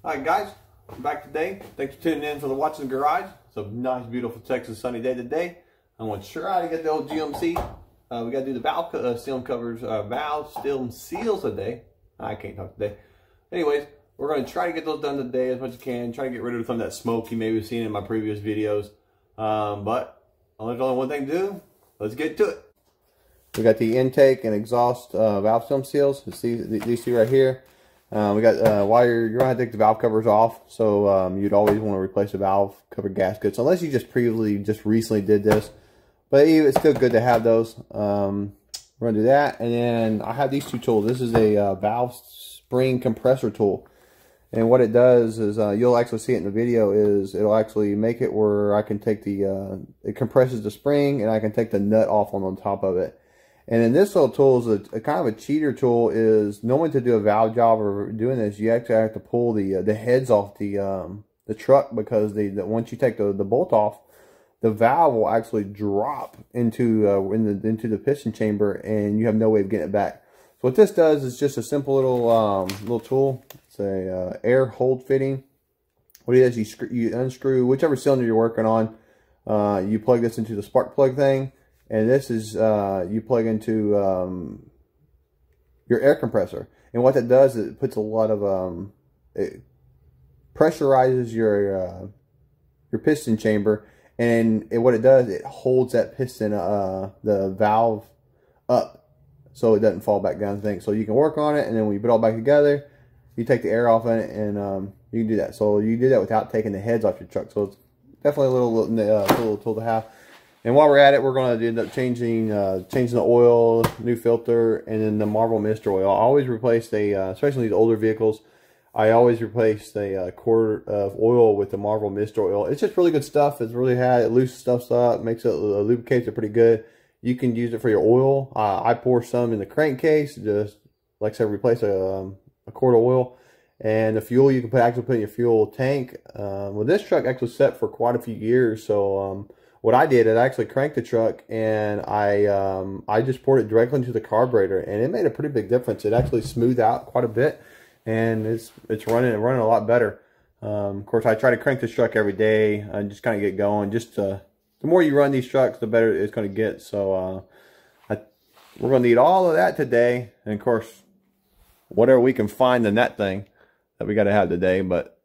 Alright guys, I'm back today. Thanks for tuning in for the Watson Garage. It's a nice, beautiful Texas sunny day today. I want to try to get the old GMC. We got to do the valve seal covers, valve seal seals today. I can't talk today. Anyways, we're going to try to get those done today as much as I can. Try to get rid of some of that smoke you may have seen in my previous videos. But there's only one thing to do. Let's get to it. We got the intake and exhaust valve film seals. These two right here. We got while you're gonna have to take the valve covers off, so you'd always want to replace the valve cover gaskets unless you just recently did this. But it's still good to have those. We're gonna do that, and then I have these two tools. This is a valve spring compressor tool, and what it does is you'll actually see it in the video. Is it'll actually make it where I can take the it compresses the spring, and I can take the nut off on top of it. And then this little tool is a kind of a cheater tool. Is normally to do a valve job or doing this, you actually have to pull the heads off the truck, because once you take the bolt off, the valve will actually drop into the piston chamber, and you have no way of getting it back. So what this does is just a simple little tool. It's a air hold fitting. What it is, you unscrew whichever cylinder you're working on. You plug this into the spark plug thing. And this is, you plug into your air compressor. And what that does is it puts a lot of, it pressurizes your piston chamber. And what it does, it holds that piston, the valve up, so it doesn't fall back down the thing. So you can work on it, and then when you put it all back together, you take the air off in it, and you can do that. So you do that without taking the heads off your truck. So it's definitely a little tool to have. And while we're at it, we're going to end up changing the oil, new filter, and then the Marvel Mist oil. I always replace especially these older vehicles, I always replace the quart of oil with the Marvel Mist oil. It's just really good stuff. It's really it loosens stuff up, makes it lubricates it pretty good. You can use it for your oil. I pour some in the crankcase, just like I said, replace a quart of oil. And the fuel you can actually put in your fuel tank. Well, this truck actually set for quite a few years, so. What I did, I actually cranked the truck, and I just poured it directly into the carburetor, and it made a pretty big difference. It actually smoothed out quite a bit, and it's running a lot better. Of course, I try to crank this truck every day and just kind of get going. The more you run these trucks, the better it's going to get. So we're going to need all of that today, and of course, whatever we can find in that thing that we got to have today. But